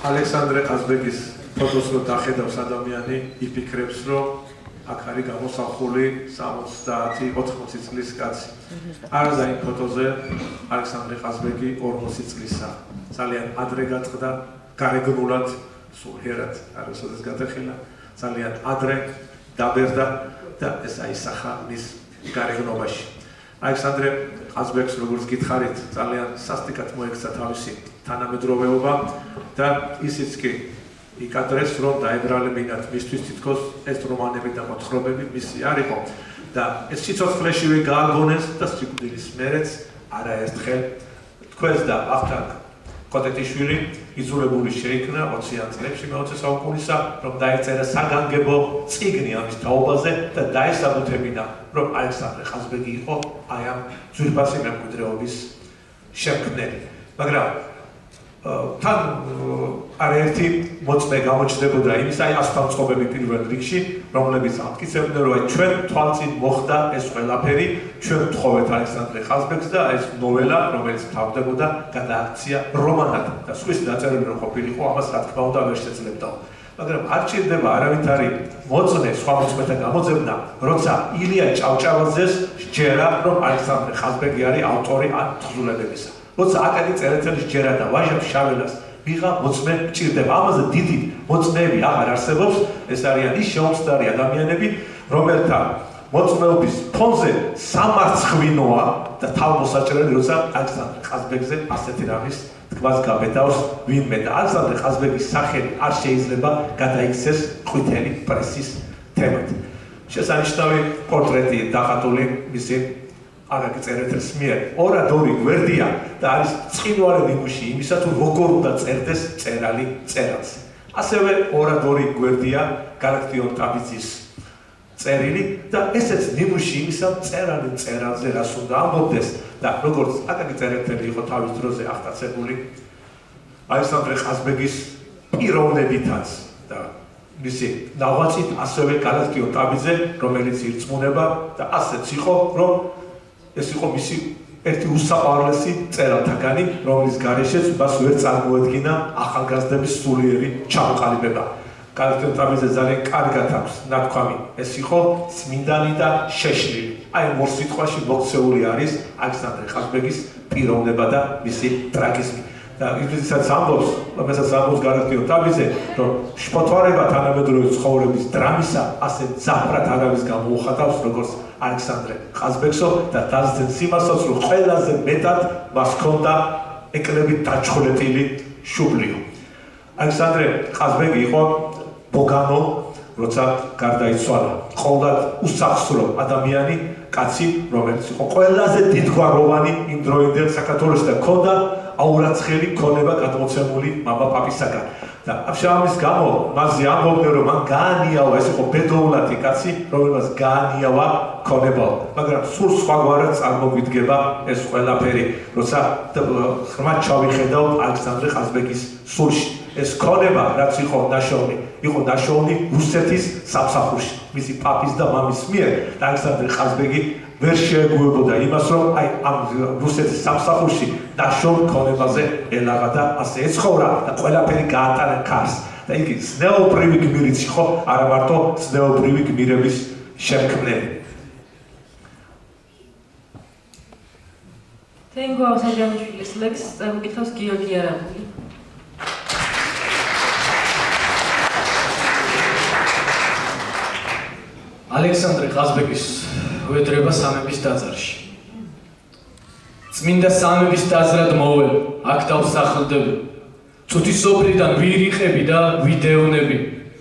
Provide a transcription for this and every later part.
ალექსანდრე ყაზბეგის ფოტოს რო დახედავს ადამიანი, იფიქრებს, რომ აქ არის გამოსახული 70-80 წლის კაცი. არადა იმ ფოტოზე ალექსანდრე ყაზბეგი 40 წლისაა. ძალიან ადრე გაწყდა, გარეგნულად, სულიერად, არასოდეს გადახილა, ძალიან ადრე დაბერდა და ეს აისახა მის გარეგნობაში. ალექსანდრე ყაზბეგს, როგორც გითხარით, ძალიან სასტიკად მოექცა თავისი თანამედროვეობა და ისიც კი იკადრეს, რომ დაებრალებინათ მისთვის თითქოს ეს რომანები და მოთხრობები მისი არ იყო და ეს სიცოცხლეშივე გააგონეს და სიკვდილის მერეც არაერთხელ თქვენს და ვახტანგ კოტეტიშვილი იძულებული შეიქნა 20-იან წლებში მე-20 საუკუნისა, რომ დაეწერა საგანგებო წიგნი ამის თაობაზე და დაესაბუთებინა, რომ ალექსანდრე ყაზბეგი იყო აი ამ ძვირფასი მემკვიდრეობის შემქმნელი. მაგრამ თან არაერთი მოწმე გამოჩნდებოდა იმის, აი ასთამწყობები პირველ რიგში, რომლებიც ამტკიცებდნენ, რომ ჩვენ თვალწინ მოხდა ეს ყველაფერი, ჩვენ ვთხოვეთ ალექსანდრე ყაზბეგს და ეს ნოველა, რომელიც თავდებოდა, გადააქცია რომანად და სხვის დაწერილი რომ ყოფილიყო, ამას რა თქმა უნდა ვერ შეძლებდა. მაგრამ არ ჭირდება არავითარი მოწმე, სხვა მოწმეთა გამოძებნა, როცა ილია ჭავჭავაძეს სჯერა, რომ ალექსანდრე ყაზბეგი არის ავტორი ამ თხზულებებისა. როცა აკაკი წერეთელის ჯერა და ვაჟა შაველას ვიღა მოწმე ჭირდება. ამაზე დიდი მოწმეები აღარ არსებობს. ეს არიან ის შეუმცდარი ადამიანები, რომელთა მოწმეობის ფონზე სამარცხვინოა და თავმოსაჭრელი, როცა ალექსანდრე ყაზბეგზე ასეთი რამის თქმას გაბედავს ვინმე და ალექსანდრე ყაზბეგის სახელი არ შეიძლება გადაიქცეს ყვითელი პრესის თემად. შესანიშნავი პორტრეტი დახატული მისი აკაკი წერეთელის მიერ ორადორი გვერდია და არის წყინვალე ნიმუში იმისა, თუ როგორ უნდა წერდეს წერალი წერალს. ასევე ორადორი გვერდია გალაქტიონ ტაბიძის წერილი და ესეც ნიმუში იმისა, წერალი წერალზე რას უნდა ამბობდეს და როგორც აკაკი წერეთელი იყო თავის დროზე აღტაცებული ალექსანდრე ყაზბეგის პიროვნებითაც და მისი ნაღვაწით ასევე გალაქტიონ ტაბიძე, რომელიც ირწმუნება და ასეც იყო, რომ ეს იყო მისი ერთი უსაყვარლესი წერალთაგანი, რომლის გარეშეც მას ვერ წარმოედგინა ახალგაზრდების სულიერი ჩამოყალიბება. გალაქტიონ ტაბიძე ძალიან კარგად აქვს ნათქვამი, ეს იყო წმინდანი და შეშლილი. აი ამ ორ სიტყვაში მოქცეული არის ალექსანდრე ყაზბეგის პიროვნება და მისი ტრაგიზმი. და ისაც ამბობს, რომელსაც ამბობს გალაქტიონ ტაბიძე, რომ შფოთვარება თანამედროვე ცხოვრების დრამისა ასე ძაფრად არავის გამოუხატავს, როგორც ალექსანდრე ყაზბეგსო და დასძენს იმასაც, რომ ყველაზე მეტად მას ჰქონდა ეკლებით დაჩხლეტილი შუბლიო. ალექსანდრე ყაზბეგი იყო ბოგანო, როცა გარდაიცვალა. ყოვლად უსახსრო ადამიანი, კაცი, რომელიც იყო ყველაზე დიდგვაროვანი იმ დროინდელ საქართველოში და ჰქონდა აურაცხელი ქონება გადმოცემული მამა პაპისაგან. და ამის გამო მასზე ამბობდნენ, რომ მან გაანიავა, ეს იყო ბედოულადი კაცი, რომელმაც გაანიავა ქონება. მაგრამ სულ სხვაგვარად წარმოგვიდგება ეს ყველაფერი, როცა ღრმად ჩავიხედავთ ალექსანდრე ყაზბეგის სულში. ეს ქონება, რაც იყო ნაშოვნი რუსეთის სამსახურში, მისი პაპის და მამის მიერ და ალექსანდრე ყაზბეგი ვერ შეეგუებოდა იმას, რომ აი ამ რუსეთის სამსახურში ნაშოვნ ქონებაზე ელაღა და ასე ეცხოვრა და ყველაფერი გაატარა ქარს. და იგი ზნეობრივი გმირიც იყო, არა მარტო ზნეობრივი გმირების შემქმნელი. თენგო ავსაჯანიშვილის ლექსს წამოგითხავს გიორგი არაბული. ალექსანდრე ყაზბეგის ვედრება სამების ტაძარში. წმინდა სამების ტაძრად მოვალ, აქ დავსახლდები. ცუდი სოფლიდან ვირიყები და ვიდეონები.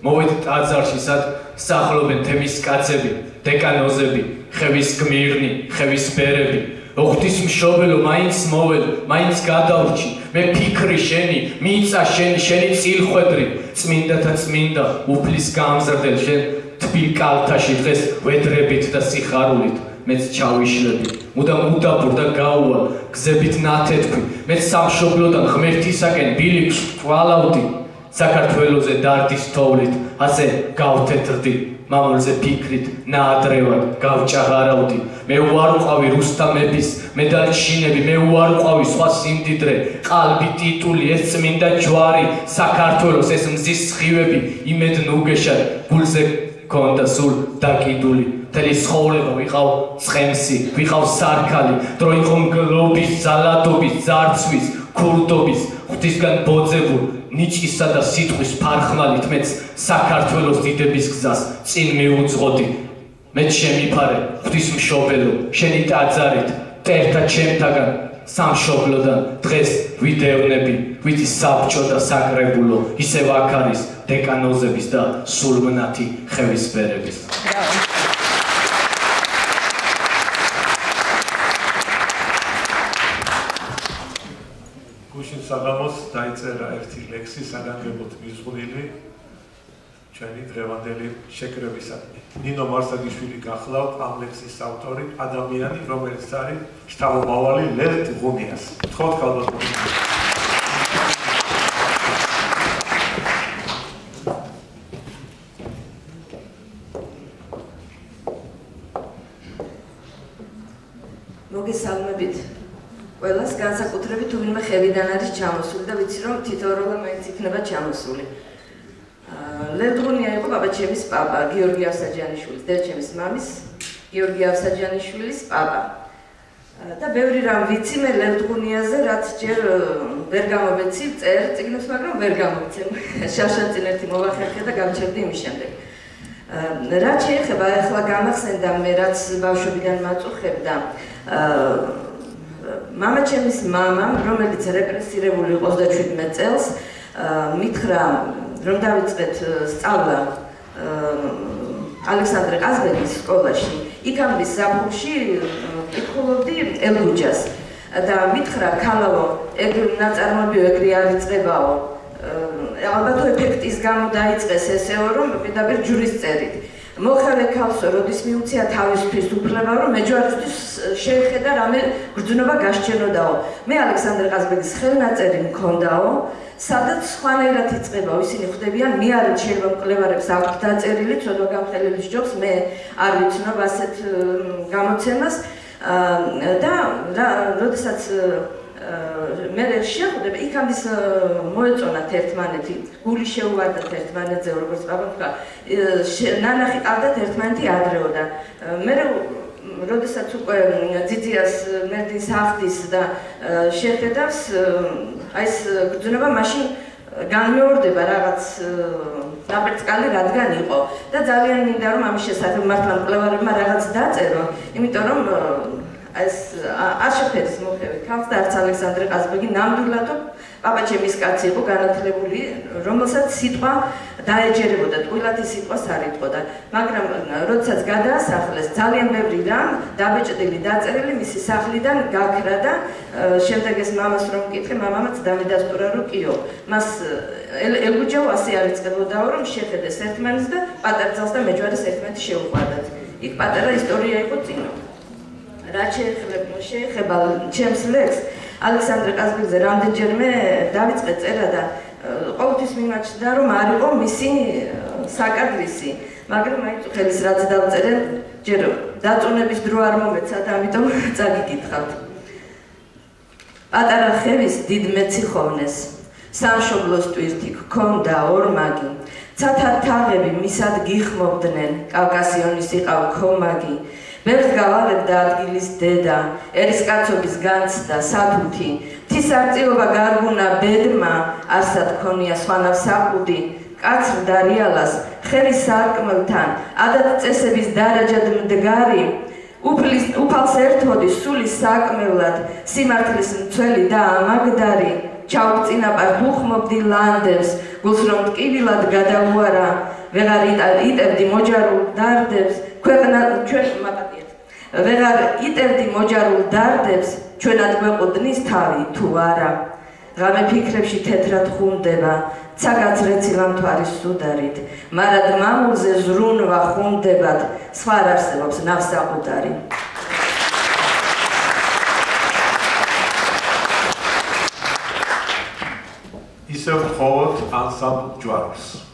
მოვედი ტაძარში, სად სახლობენ თემის კაცები, დეკანოზები, ხევის გმირნი, ხევის ბერები. ოღთისმშობელო, მაინც მოვალ, მაინც გადავრჩი. მე ფიქრი შენი, მიწა შენი წილხვედრი. წმინდათა წმინდა, უფლის გამზრდელ შენ თბილ კალთაში დღეს ვედრებით და სიხარულით მეც ჩავიშლები. მუდამ უდაბურ და გაუვალ, გზებით ნათეთქვი, მეც სამშობლოდან ღმერთისაკენ ბილიკს ვყვალავდი. საქართველოზე დარდის თოვლით ასე გავთეთრდი მამულზე ფიქრით ნაადრევად გავჭაღარავდი მე უარყვავი რუსთა მეფის მედალჩინები მე უარყვავი სხვა სიმდიდრე ყალბი ტიტული ეს წმინდა ჯვარი საქართველოს ეს მზის სხივები იმედ ნუგეშად გულზე ქონდა სულ დაკიდული მთელი ცხოვრება ვიყავ ცხენსი ვიყავ სარქალი დრო იყო მგლობის ზალადობის ძარცვის ქურდობის ღვთისგან ბოძებულ ნიჭისა და სიტყვის ფარხმალით მეც საქართველოს დიდების გზას წინ მიუძღოდი მე შემიფარე ღვთისმშობელო შენი ტაძარით მტერთა ჩემთაგან სამშობლოდან დღეს ვიდევნები ვიძი საბჭო და საკრებულო ისევ აქ არის დეკანოზების და სულმნათი ხევისბერების გუშინ საღამოს დაიწერა ერთი ლექსი საგანგებოდ მიზღვნილი ჩვენი დღევანდელი შეკრებისადმი. ნინო მარსაგიშვილი გახლავთ ამ ლექსის ავტორი, ადამიანი, რომელიც არის შთამომავალი ლევ ტღუნიას. გთხოვთ ქალბატონო. მოგესალმებით. ყველას განსაკუთრებით ვინმე ხევიდან არის ჩამოსული და ვიცი რომ თითოეულა მაინც იქნება ჩამოსული. ლევ ტღუნია იყო ბაბაჩემის პაპა, გიორგი ავსაჯანიშვილის, დედაჩემის მამის, გიორგი ავსაჯანიშვილის პაპა. და ბევრი რამ ვიცი მე ლევ ტღუნიაზე, რაც ჯერ ვერ გამოვეცი, წერ წიგნებს, მაგრამ ვერ გამოვცემ. შარშანწინ ერთი მოვახერხე და გამჩერდი იმის შემდეგ. რაც შეეხება ახლა გამახსენდა მე რაც ბავშვობიდან მაწუხებდა მამაჩემის მამამ, რომელიც რეპრესირებული იყო 37 წელს, მითხრა რომ დავიწყეთ სწავლა ალექსანდრე ყაზბეგის სკოლაში. იქამდე საფუში კითხულობდი ელგუჯას და მითხრა ქალავო, ეგ ნაწარმოებიო ეგრე არ იწყებაო. ალბათ ეფექტის გამო დაიწყეს ესეო რომ პირდაპირ ჯურის წერით. მოხალე ქალსო, როდის მიუცია თავისთვის უფლება, რომ მეჯვარისთვის შეეხედა რამე გრძნობა გასჩენოდაო. მე ალექსანდრე ყაზბეგის ხელნაწერი მქონდაო, სადაც სხვანაირად იწყებაო, ისინი ხვდებიან, მე არ შეიძლება მკვლევარებს აქვთ დაწერილი, ცოდვა გამხელების ჯობს, მე არ ვიცნობ ასეთ გამოცემას და როდესაც მე შეხვდები, იქამდე მოეწონათ ერთმანეთი, გული შეუვარდათ ერთმანეთზე, როგორც პაპამ თქვა, ნანახი ყავდათ ერთმანეთი ადრეო და მე როდესაც უკვე ძიძიას მერდის ახდის და შეხედავს, აი ეს გრძნობა მაშინ განმეორდება რაღაც ნაპერწკალი რადგან იყო და ძალიან მინდა რომ ამის შესახებ მართლა მკვლევარებმა რაღაც დაწერო, იმიტომ რომ ეს აშეფერის მოხევი ქალს და არც ალექსანდრე ყაზბეგი ნამდვილად პაპაჩემის კაცი იყო განათლებული, რომელსაც სიტყვა დაეჯერებოდა, ტყუილად ის სიტყვას არ იტყოდა, მაგრამ როდესაც გადაასახლეს, ძალიან ბევრი რამ დაბეჭდილი დაწერილი მისი სახლიდან გაქრა და შემდეგ ეს მამას რომ მკითხე, მამამაც დამედასტურა რომ კიო. მას ელგუჯაო ასე არ იწყებოდაო, რომ შეხედეს ერთმანეთს და პატარძალს და მეჯვარეს ერთმანეთი შეუყვარდათ. იქ პატარა ისტორია იყო წინო. რაც შეეხება ჩემს ლექსს, ალექსანდრე ყაზბეგზე რამდენჯერმე დავიწყე წერა და ყოველთვის მიმაჩნდა რომ არ იყო მისი საკადრისი, მაგრამ აი ხელის რაც დავწერე, ჯერ დაწუნების დრო არ მომეცა და ამიტომ წაგიკითხავთ. პატარა ხევის დიდ მეცი ხოვნეს, სამშობლოს ტვირთი გქონდა ორმაგი, ცათა თაღები მისად გიხმობდნენ, კავკასიონის იყავ ქომაგი, ბევრს გავალებდა ადგილის დედა, ერისკაცობის განცდა სათუთი, მთის არწივობა გარგუნა ბედმა, არსად ქონია სვანავ საყუდი, კაცრ დარიალას, ხელის სარკმელთან, ადათ წესების დარაჯად მდგარი, უფალს ერთოდი სულის საკმევლად, სიმართლის მცველი და ამაგდარი, ჩაუწინაპარ უხმობდი ლანდებს, გულს რომ ტკივილად გადავუარა, ვეღარ იტევდი მოჯარულ დარდებს, ვეღარ იტევდი მოჯარულ დარდებს, ჩვენად გვეყუდნის თავი თუ არა. ღამე ფიქრებში თეთრად ხუნდება, ცაგაც რეცილამთვარის სუდარით, მარად მამულზე ზრუნვა ხუნდებათ, სხვა არ არსებობს ნავსაყუდარი. ისევ ვთხოვოთ ანსამბლ ჯვარებს.